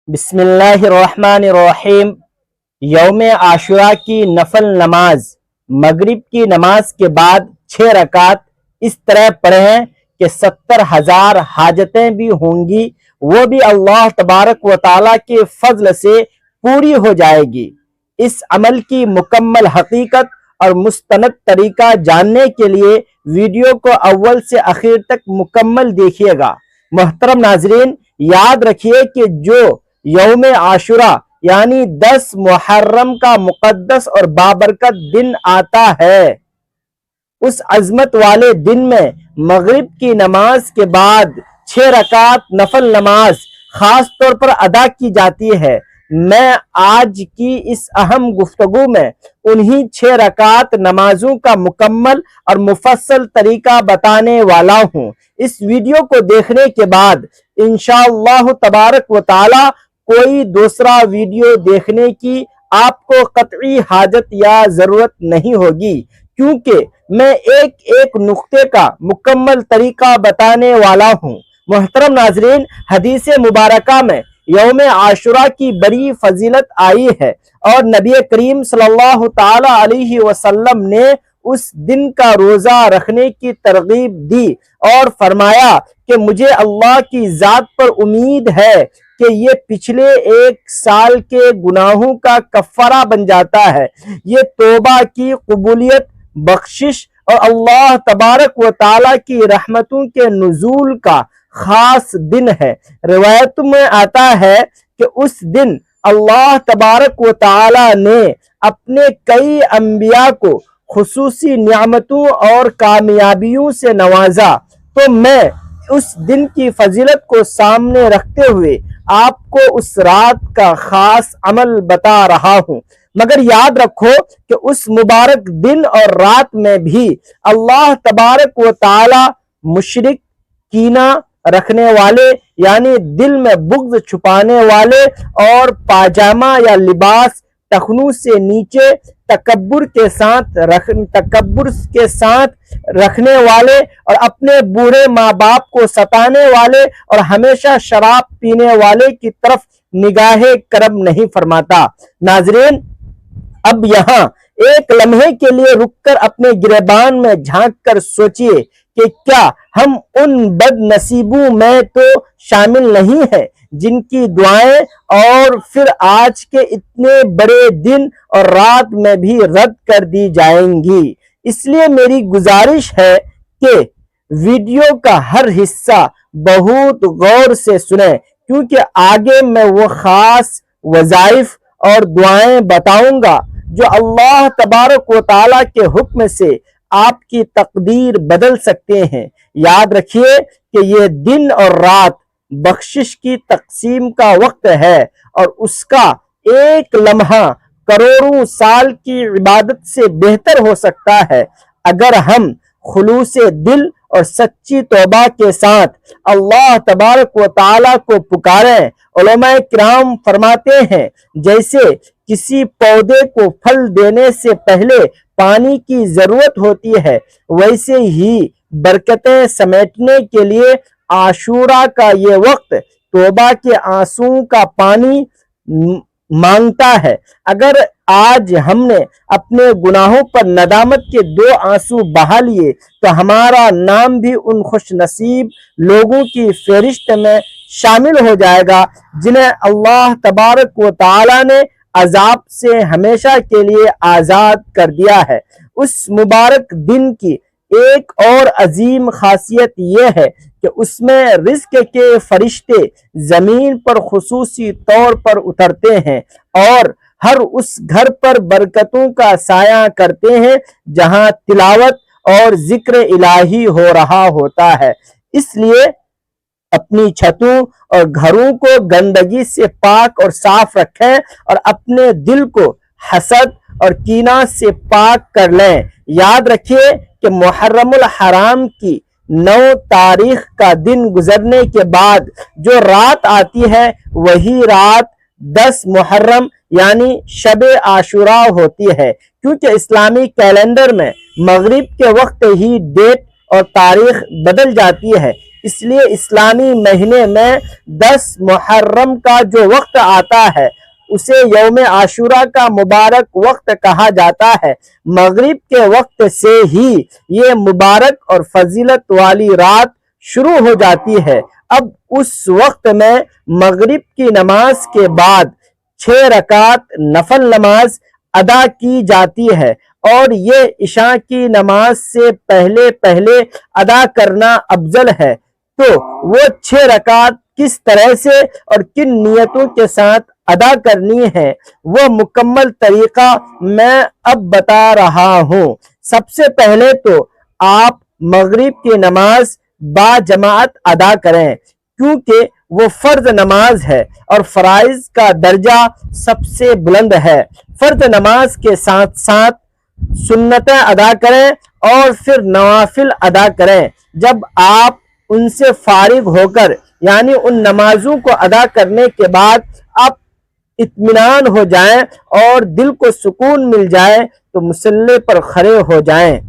بسم اللہ الرحمن الرحیم۔ یوم عاشورہ کی نفل نماز مغرب کی نماز کے بعد 6 رکعت اس طرح پڑھیں کہ 70,000 حاجتیں بھی ہوں گی وہ بھی اللہ تبارک و تعالیٰ کے فضل سے پوری ہو جائے گی۔ اس عمل کی مکمل حقیقت اور مستند طریقہ جاننے کے لیے ویڈیو کو اول سے آخر تک مکمل دیکھیے گا۔ محترم ناظرین، یاد رکھیے کہ جو یوم عاشورہ یعنی 10 محرم کا مقدس اور بابرکت دن آتا ہے، اس عظمت والے دن میں مغرب کی نماز کے بعد 6 رکعت نفل نماز خاص طور پر ادا کی جاتی ہے۔ میں آج کی اس اہم گفتگو میں انہی 6 رکعت نمازوں کا مکمل اور مفصل طریقہ بتانے والا ہوں۔ اس ویڈیو کو دیکھنے کے بعد انشاءاللہ تبارک و تعالی کوئی دوسرا ویڈیو دیکھنے کی آپ کو قطعی حاجت یا ضرورت نہیں ہوگی، کیونکہ میں ایک ایک نقطے کا مکمل طریقہ بتانے والا ہوں۔ محترم ناظرین، حدیث مبارکہ میں یوم عاشورہ کی بڑی فضیلت آئی ہے اور نبی کریم صلی اللہ تعالی علیہ وسلم نے اس دن کا روزہ رکھنے کی ترغیب دی اور فرمایا کہ مجھے اللہ کی ذات پر امید ہے کہ یہ پچھلے 1 سال کے گناہوں کا کفارہ بن جاتا ہے۔ یہ توبہ کی قبولیت، بخشش اور اللہ تبارک و تعالیٰ کی رحمتوں کے نزول کا خاص دن ہے۔ روایت میں آتا ہے کہ اس دن اللہ تبارک و تعالیٰ نے اپنے کئی انبیاء کو خصوصی نعمتوں اور کامیابیوں سے نوازا، تو میں اس دن کی فضیلت کو سامنے رکھتے ہوئے آپ کو اس رات کا خاص عمل بتا رہا ہوں۔ مگر یاد رکھو کہ اس مبارک دن اور رات میں بھی اللہ تبارک و تعالی مشرک، کینہ رکھنے والے یعنی دل میں بغض چھپانے والے اور پاجامہ یا لباس ٹخنوں سے نیچے تکبر کے ساتھ رکھنے والے اور اپنے بوڑھے ماں باپ کو ستانے والے اور ہمیشہ شراب پینے والے کی طرف نگاہ کرم نہیں فرماتا۔ ناظرین، اب یہاں ایک لمحے کے لیے رک کر اپنے گریبان میں جھانک کر سوچئے کہ کیا ہم ان بد نصیبوں میں تو شامل نہیں ہیں جن کی دعائیں اور پھر آج کے اتنے بڑے دن اور رات میں بھی رد کر دی جائیں گی؟ اس لیے میری گزارش ہے کہ ویڈیو کا ہر حصہ بہت غور سے سنیں، کیونکہ آگے میں وہ خاص وظائف اور دعائیں بتاؤں گا جو اللہ تبارک و تعالیٰ کے حکم سے آپ کی تقدیر بدل سکتے ہیں۔ یاد رکھیے کہ یہ دن اور رات بخشش کی تقسیم کا وقت ہے اور اس کا ایک لمحہ کروڑوں سال کی عبادت سے بہتر ہو سکتا ہے اگر ہم خلوص دل اور سچی توبہ کے ساتھ اللہ تبارک و تعالیٰ کو پکاریں۔ علماء کرام فرماتے ہیں جیسے کسی پودے کو پھل دینے سے پہلے پانی کی ضرورت ہوتی ہے، ویسے ہی برکتیں سمیٹنے کے لیے عاشورہ کا یہ وقت توبہ کے آنسوؤں کا پانی مانگتا ہے۔ اگر آج ہم نے اپنے گناہوں پر ندامت کے 2 آنسو بہا لیے تو ہمارا نام بھی ان خوش نصیب لوگوں کی فہرست میں شامل ہو جائے گا جنہیں اللہ تبارک و تعالی نے عذاب سے ہمیشہ کے لیے آزاد کر دیا ہے۔ اس مبارک دن کی ایک اور عظیم خاصیت یہ ہے کہ اس میں رزق کے فرشتے زمین پر خصوصی طور پر اترتے ہیں اور ہر اس گھر پر برکتوں کا سایہ کرتے ہیں جہاں تلاوت اور ذکر الہی ہو رہا ہوتا ہے۔ اس لیے اپنی چھتوں اور گھروں کو گندگی سے پاک اور صاف رکھیں اور اپنے دل کو حسد اور کینہ سے پاک کر لیں۔ یاد رکھیے کہ محرم الحرام کی 9 تاریخ کا دن گزرنے کے بعد جو رات آتی ہے وہی رات 10 محرم یعنی شب عاشورہ ہوتی ہے، کیونکہ اسلامی کیلنڈر میں مغرب کے وقت ہی ڈیٹ اور تاریخ بدل جاتی ہے۔ اس لیے اسلامی مہینے میں 10 محرم کا جو وقت آتا ہے اسے یوم عاشورہ کا مبارک وقت کہا جاتا ہے۔ مغرب کے وقت سے ہی یہ مبارک اور فضیلت والی رات شروع ہو جاتی ہے۔ اب اس وقت میں مغرب کی نماز کے بعد 6 رکعت نفل نماز ادا کی جاتی ہے، اور یہ عشاء کی نماز سے پہلے ادا کرنا افضل ہے۔ تو وہ 6 رکعت کس طرح سے اور کن نیتوں کے ساتھ ادا کرنی ہے، وہ مکمل طریقہ میں اب بتا رہا ہوں۔ سب سے پہلے تو آپ مغرب کی نماز با جماعت ادا کریں، کیونکہ وہ فرض نماز ہے اور فرائض کا درجہ سب سے بلند ہے۔ فرض نماز کے ساتھ ساتھ سنتیں ادا کریں اور پھر نوافل ادا کریں۔ جب آپ ان سے فارغ ہو کر یعنی ان نمازوں کو ادا کرنے کے بعد آپ اطمینان ہو جائیں اور دل کو سکون مل جائے تو مصلی پر کھڑے ہو جائیں۔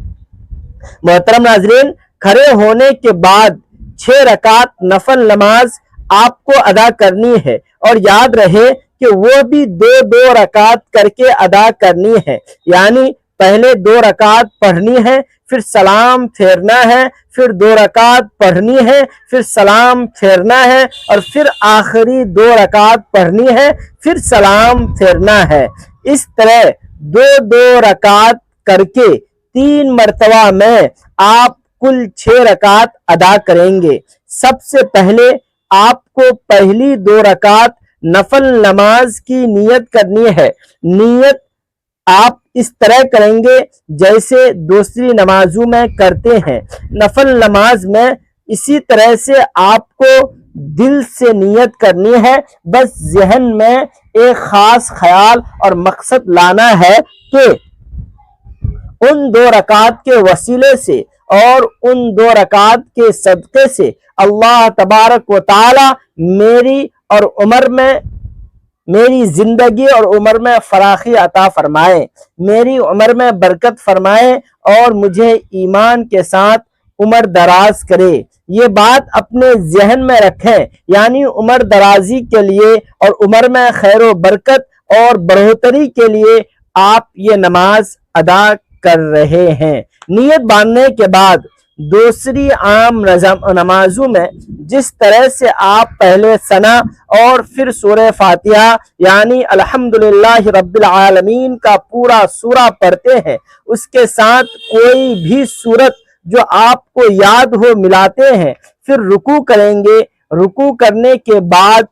محترم ناظرین، کھڑے ہونے کے بعد 6 رکعت نفل نماز آپ کو ادا کرنی ہے، اور یاد رہے کہ وہ بھی 2 رکعت کر کے ادا کرنی ہے، یعنی پہلے 2 رکعت پڑھنی ہے، پھر سلام پھیرنا ہے، پھر 2 رکعت پڑھنی ہے، پھر سلام پھیرنا ہے، اور پھر آخری 2 رکعت پڑھنی ہے، پھر سلام پھیرنا ہے۔ اس طرح 2 رکعت کر کے 3 مرتبہ میں آپ کل 6 رکعت ادا کریں گے۔ سب سے پہلے آپ کو پہلی 2 رکعت نفل نماز کی نیت کرنی ہے۔ نیت آپ اس طرح کریں گے جیسے دوسری نمازوں میں کرتے ہیں۔ نفل نماز میں اسی طرح سے آپ کو دل سے نیت کرنی ہے، بس ذہن میں ایک خاص خیال اور مقصد لانا ہے کہ ان 2 رکعت کے وسیلے سے اور ان 2 رکعت کے صدقے سے اللہ تبارک و تعالی میری زندگی اور عمر میں فراخی عطا فرمائے، میری عمر میں برکت فرمائے اور مجھے ایمان کے ساتھ عمر دراز کرے۔ یہ بات اپنے ذہن میں رکھیں، یعنی عمر درازی کے لیے اور عمر میں خیر و برکت اور بڑھوتری کے لیے آپ یہ نماز ادا کر رہے ہیں۔ نیت باندھنے کے بعد دوسری عام نمازوں میں جس طرح سے آپ پہلے ثنا اور پھر سورہ فاتحہ یعنی الحمدللہ رب العالمین کا پورا سورہ پڑھتے ہیں، اس کے ساتھ کوئی بھی سورت جو آپ کو یاد ہو ملاتے ہیں، پھر رکوع کریں گے۔ رکوع کرنے کے بعد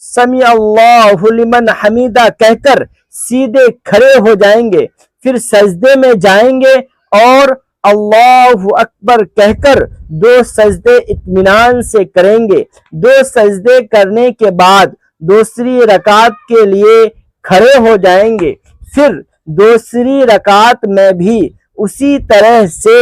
سمیع اللہ لمن حمیدہ کہہ کر سیدھے کھڑے ہو جائیں گے، پھر سجدے میں جائیں گے اور اللہ اکبر کہہ کر 2 سجدے اطمینان سے کریں گے۔ 2 سجدے کرنے کے بعد دوسری رکعت کے لیے کھڑے ہو جائیں گے، پھر دوسری رکعت میں بھی اسی طرح سے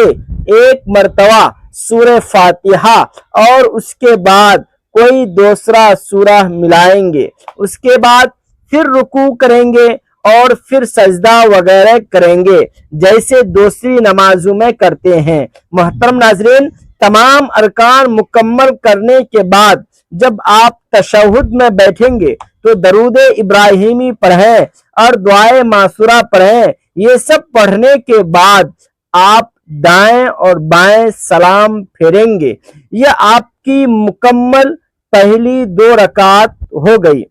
1 مرتبہ سورہ فاتحہ اور اس کے بعد کوئی دوسرا سورہ ملائیں گے۔ اس کے بعد پھر رکوع کریں گے اور پھر سجدہ وغیرہ کریں گے جیسے دوسری نمازوں میں کرتے ہیں۔ محترم ناظرین، تمام ارکان مکمل کرنے کے بعد جب آپ تشہد میں بیٹھیں گے تو درود ابراہیمی پڑھیں اور دعائے معصورہ پڑھیں۔ یہ سب پڑھنے کے بعد آپ دائیں اور بائیں سلام پھیریں گے۔ یہ آپ کی مکمل پہلی 2 رکعت ہو گئی۔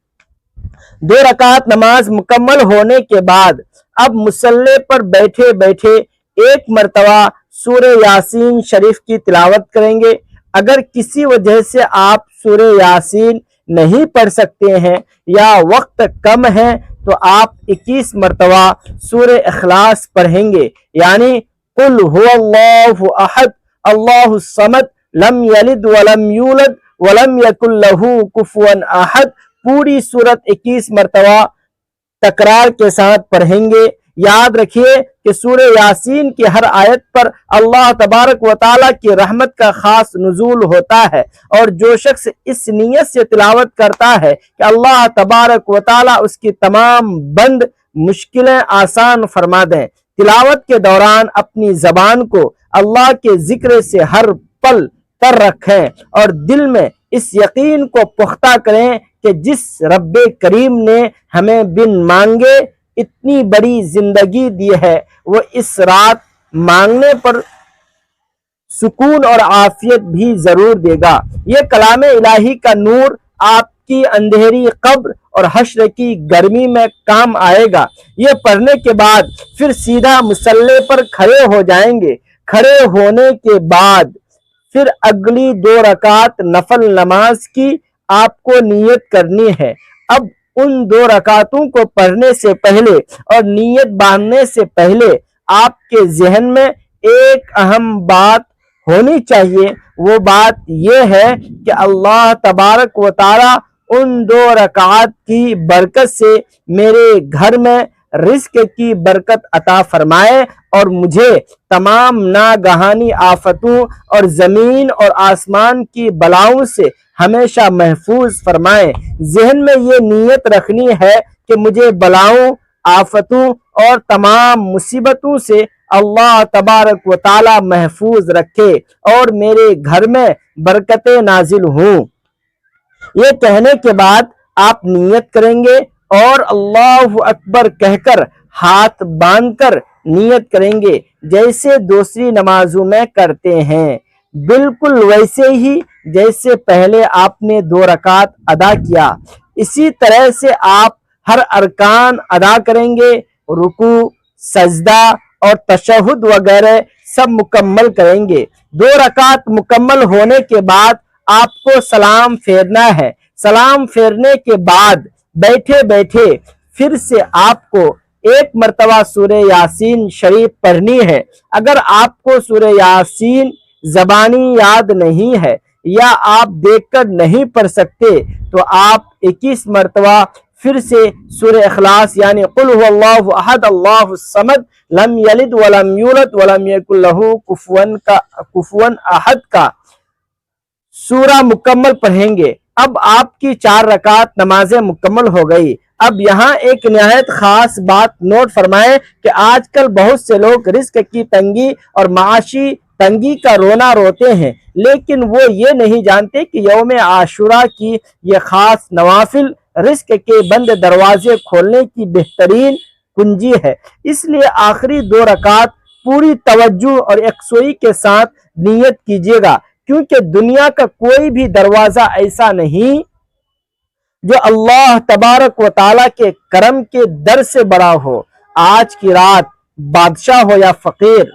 2 رکعت نماز مکمل ہونے کے بعد اب مصلی پر بیٹھے بیٹھے 1 مرتبہ سورہ یاسین شریف کی تلاوت کریں گے۔ اگر کسی وجہ سے آپ سورہ یاسین نہیں پڑھ سکتے ہیں یا وقت کم ہے تو آپ 21 مرتبہ سورہ اخلاص پڑھیں گے، یعنی قل هو اللہ احد اللہ الصمد لم یلد ولم یولد ولم یکن لہ کفوا احد پوری سورت 21 مرتبہ تکرار کے ساتھ پڑھیں گے۔ یاد رکھیے کہ سورہ یاسین کی ہر آیت پر اللہ تبارک و تعالیٰ کی رحمت کا خاص نزول ہوتا ہے، اور جو شخص اس نیت سے تلاوت کرتا ہے کہ اللہ تبارک و تعالیٰ اس کی تمام بند مشکلیں آسان فرما دیں۔ تلاوت کے دوران اپنی زبان کو اللہ کے ذکر سے ہر پل تر رکھیں اور دل میں اس یقین کو پختہ کریں کہ جس رب کریم نے ہمیں بن مانگے اتنی بڑی زندگی دی ہے، وہ اس رات مانگنے پر سکون اور عافیت بھی ضرور دے گا۔ یہ کلام الہی کا نور آپ کی اندھیری قبر اور حشر کی گرمی میں کام آئے گا۔ یہ پڑھنے کے بعد پھر سیدھا مصلی پر کھڑے ہو جائیں گے۔ کھڑے ہونے کے بعد پھر اگلی 2 رکعت نفل نماز کی آپ کو نیت کرنی ہے۔ اب ان 2 رکعتوں کو پڑھنے سے پہلے اور نیت باندھنے سے پہلے آپ کے ذہن میں ایک اہم بات ہونی چاہیے۔ وہ بات یہ ہے کہ اللہ تبارک و تعالی ان 2 رکعات کی برکت سے میرے گھر میں رزق کی برکت عطا فرمائے اور مجھے تمام ناگہانی آفتوں اور زمین اور آسمان کی بلاؤں سے ہمیشہ محفوظ فرمائے۔ ذہن میں یہ نیت رکھنی ہے کہ مجھے بلاؤں، آفتوں اور تمام مصیبتوں سے اللہ تبارک و تعالی محفوظ رکھے اور میرے گھر میں برکتیں نازل ہوں۔ یہ کہنے کے بعد آپ نیت کریں گے اور اللہ اکبر کہہ کر ہاتھ باندھ کر نیت کریں گے جیسے دوسری نمازوں میں کرتے ہیں، بالکل ویسے ہی جیسے پہلے آپ نے 2 رکعت ادا کیا۔ اسی طرح سے آپ ہر ارکان ادا کریں گے، رکوع، سجدہ اور تشہد وغیرہ سب مکمل کریں گے۔ 2 رکعت مکمل ہونے کے بعد آپ کو سلام پھیرنا ہے۔ سلام پھیرنے کے بعد بیٹھے بیٹھے پھر سے آپ کو 1 مرتبہ سورہ یاسین شریف پڑھنی ہے۔ اگر آپ کو سورہ یاسین زبانی یاد نہیں ہے یا آپ دیکھ کر نہیں پڑھ سکتے تو آپ 21 مرتبہ پھر سے سورہ اخلاص یعنی قل هو اللہ احد اللہ الصمد لم یلد ولم یولد ولم یکن لہ کفوا احد کا سورہ مکمل پڑھیں گے۔ اب آپ کی 4 رکعت نمازیں مکمل ہو گئی۔ اب یہاں ایک نہایت خاص بات نوٹ فرمائیں کہ آج کل بہت سے لوگ رزق کی تنگی اور معاشی تنگی کا رونا روتے ہیں، لیکن وہ یہ نہیں جانتے کہ یوم عاشوراء کی یہ خاص نوافل رزق کے بند دروازے کھولنے کی بہترین کنجی ہے۔ اس لیے آخری 2 رکعت پوری توجہ اور یکسوئی کے ساتھ نیت کیجیے گا، کیونکہ دنیا کا کوئی بھی دروازہ ایسا نہیں جو اللہ تبارک و تعالیٰ کے کرم کے در سے بڑا ہو۔ آج کی رات بادشاہ ہو یا فقیر،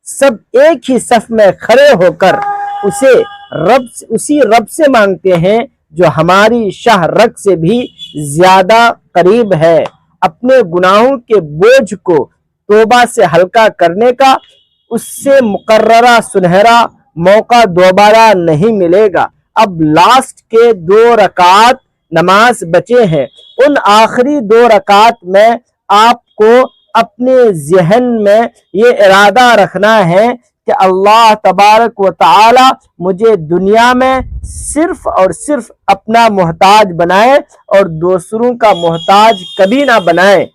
سب ایک ہی صف میں کھڑے ہو کر اسی رب سے مانگتے ہیں جو ہماری شاہ رگ سے بھی زیادہ قریب ہے۔ اپنے گناہوں کے بوجھ کو توبہ سے ہلکا کرنے کا اس سے مقررہ سنہرا موقع دوبارہ نہیں ملے گا۔ اب لاسٹ کے 2 رکعت نماز بچے ہیں۔ ان آخری 2 رکعت میں آپ کو اپنے ذہن میں یہ ارادہ رکھنا ہے کہ اللہ تبارک و تعالی مجھے دنیا میں صرف اور صرف اپنا محتاج بنائے اور دوسروں کا محتاج کبھی نہ بنائے۔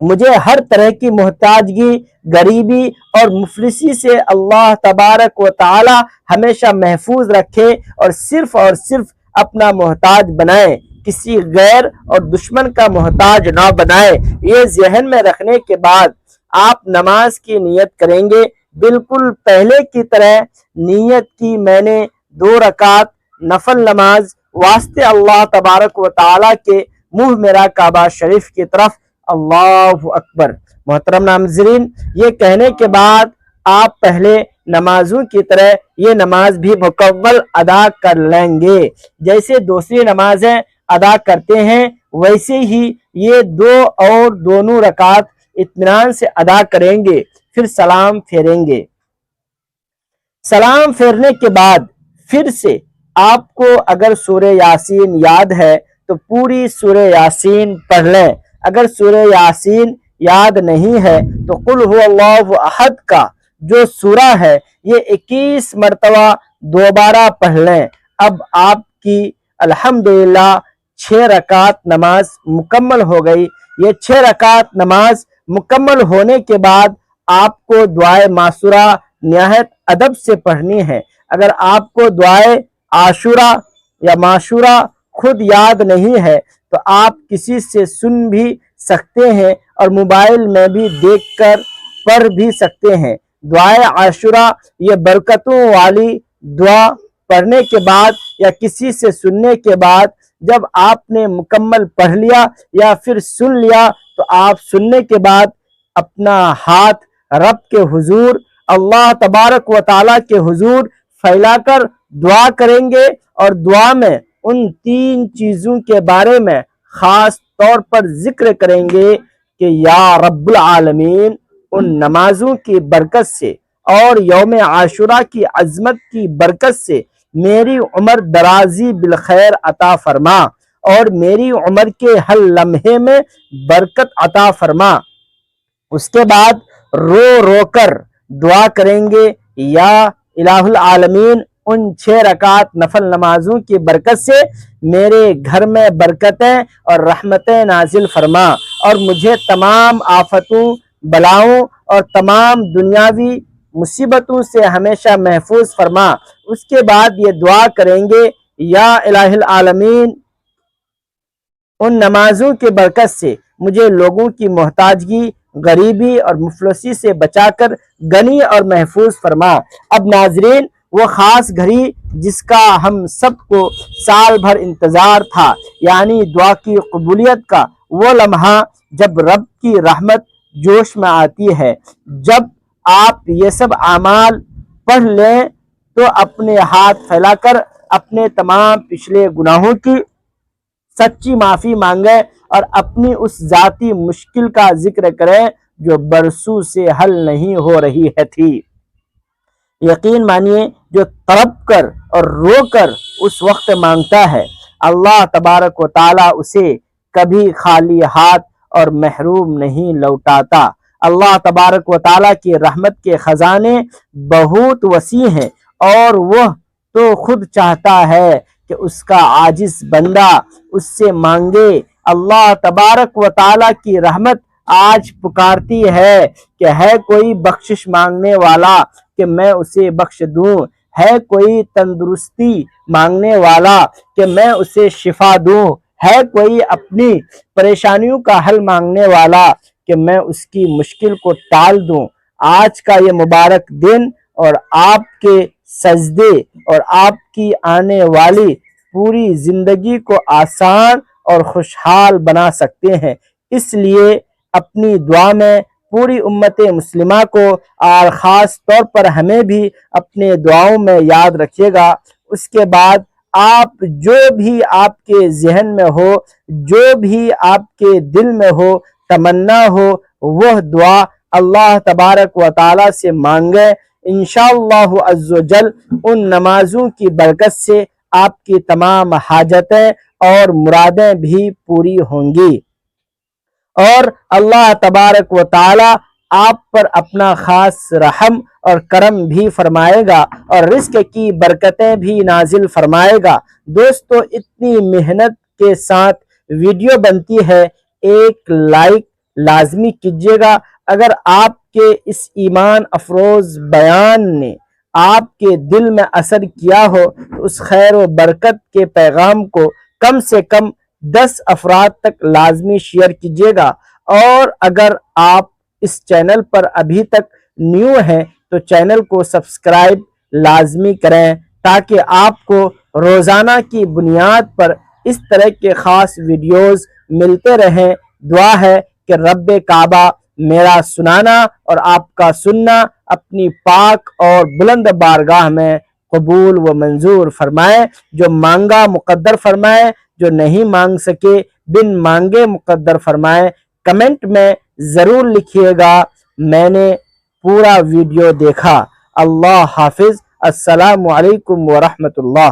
مجھے ہر طرح کی محتاجگی، غریبی اور مفلسی سے اللہ تبارک و تعالی ہمیشہ محفوظ رکھے اور صرف اپنا محتاج بنائے، کسی غیر اور دشمن کا محتاج نہ بنائے۔ یہ ذہن میں رکھنے کے بعد آپ نماز کی نیت کریں گے، بالکل پہلے کی طرح نیت کی میں نے 2 رکعت نفل نماز واسطے اللہ تبارک و تعالی کے منہ میرا کعبہ شریف کی طرف، اللہ اکبر۔ محترم ناظرین، یہ کہنے کے بعد آپ پہلے نمازوں کی طرح یہ نماز بھی مکمل ادا کر لیں گے۔ جیسے دوسری نمازیں ادا کرتے ہیں ویسے ہی یہ 2 اور دونوں رکعت اطمینان سے ادا کریں گے، پھر سلام پھیریں گے۔ سلام پھیرنے کے بعد پھر سے آپ کو اگر سورہ یاسین یاد ہے تو پوری سورہ یاسین پڑھ لیں۔ اگر سورہ یاسین یاد نہیں ہے تو قل هو اللہ احد کا جو سورہ ہے یہ 21 مرتبہ دوبارہ پڑھ لیں۔ اب آپ کی الحمدللہ 6 رکعت نماز مکمل ہو گئی۔ یہ 6 رکعت نماز مکمل ہونے کے بعد آپ کو دعائے معصورہ نہایت ادب سے پڑھنی ہے۔ اگر آپ کو دعائے عاشورہ یا معاشورہ خود یاد نہیں ہے تو آپ کسی سے سن بھی سکتے ہیں اور موبائل میں بھی دیکھ کر پڑھ بھی سکتے ہیں۔ دعائے عاشورہ یہ برکتوں والی دعا پڑھنے کے بعد یا کسی سے سننے کے بعد جب آپ نے مکمل پڑھ لیا یا پھر سن لیا تو آپ سننے کے بعد اپنا ہاتھ رب کے حضور اللہ تبارک و تعالیٰ کے حضور پھیلا کر دعا کریں گے اور دعا میں ان 3 چیزوں کے بارے میں خاص طور پر ذکر کریں گے کہ یا رب العالمین ان نمازوں کی برکت سے اور یوم عاشورہ کی عظمت کی برکت سے میری عمر درازی بالخیر عطا فرما اور میری عمر کے ہر لمحے میں برکت عطا فرما۔ اس کے بعد رو رو کر دعا کریں گے یا الہ العالمین ان 6 رکعت نفل نمازوں کی برکت سے میرے گھر میں برکتیں اور رحمتیں نازل فرما اور مجھے تمام آفتوں بلاؤں اور تمام دنیاوی مصیبتوں سے ہمیشہ محفوظ فرما۔ اس کے بعد یہ دعا کریں گے یا الہ العالمین ان نمازوں کی برکت سے مجھے لوگوں کی محتاجگی غریبی اور مفلسی سے بچا کر غنی اور محفوظ فرما۔ اب ناظرین وہ خاص گھڑی جس کا ہم سب کو سال بھر انتظار تھا، یعنی دعا کی قبولیت کا وہ لمحہ جب رب کی رحمت جوش میں آتی ہے۔ جب آپ یہ سب اعمال پڑھ لیں تو اپنے ہاتھ پھیلا کر اپنے تمام پچھلے گناہوں کی سچی معافی مانگیں اور اپنی اس ذاتی مشکل کا ذکر کریں جو برسوں سے حل نہیں ہو رہی تھی۔ یقین مانیے جو تڑپ کر اور رو کر اس وقت مانگتا ہے اللہ تبارک و تعالیٰ اسے کبھی خالی ہاتھ اور محروم نہیں لوٹاتا۔ اللہ تبارک و تعالیٰ کی رحمت کے خزانے بہت وسیع ہیں اور وہ تو خود چاہتا ہے کہ اس کا عاجز بندہ اس سے مانگے۔ اللہ تبارک و تعالیٰ کی رحمت آج پکارتی ہے کہ ہے کوئی بخشش مانگنے والا کہ میں اسے بخش دوں، ہے کوئی تندرستی مانگنے والا کہ میں اسے شفا دوں، ہے کوئی اپنی پریشانیوں کا حل مانگنے والا کہ میں اس کی مشکل کو ٹال دوں۔ آج کا یہ مبارک دن اور آپ کے سجدے اور آپ کی آنے والی پوری زندگی کو آسان اور خوشحال بنا سکتے ہیں، اس لیے اپنی دعا میں پوری امت مسلمہ کو اور خاص طور پر ہمیں بھی اپنے دعاؤں میں یاد رکھیے گا۔ اس کے بعد آپ جو بھی آپ کے ذہن میں ہو، جو بھی آپ کے دل میں ہو، تمنا ہو، وہ دعا اللہ تبارک و تعالیٰ سے مانگیں۔ انشاءاللہ عز و جل ان نمازوں کی برکت سے آپ کی تمام حاجتیں اور مرادیں بھی پوری ہوں گی اور اللہ تبارک و تعالیٰ آپ پر اپنا خاص رحم اور کرم بھی فرمائے گا اور رزق کی برکتیں بھی نازل فرمائے گا۔ دوستو اتنی محنت کے ساتھ ویڈیو بنتی ہے، ایک لائک لازمی کیجیے گا۔ اگر آپ کے اس ایمان افروز بیان نے آپ کے دل میں اثر کیا ہو تو اس خیر و برکت کے پیغام کو کم سے کم 10 افراد تک لازمی شیئر کیجیے گا، اور اگر آپ اس چینل پر ابھی تک نیو ہیں تو چینل کو سبسکرائب لازمی کریں تاکہ آپ کو روزانہ کی بنیاد پر اس طرح کے خاص ویڈیوز ملتے رہیں۔ دعا ہے کہ رب کعبہ میرا سنانا اور آپ کا سننا اپنی پاک اور بلند بارگاہ میں قبول و منظور فرمائے۔ جو مانگا مقدر فرمائے، جو نہیں مانگ سکے بن مانگے مقدر فرمائے۔ کمنٹ میں ضرور لکھیے گا میں نے پورا ویڈیو دیکھا۔ اللہ حافظ۔ السلام علیکم ورحمۃ اللہ۔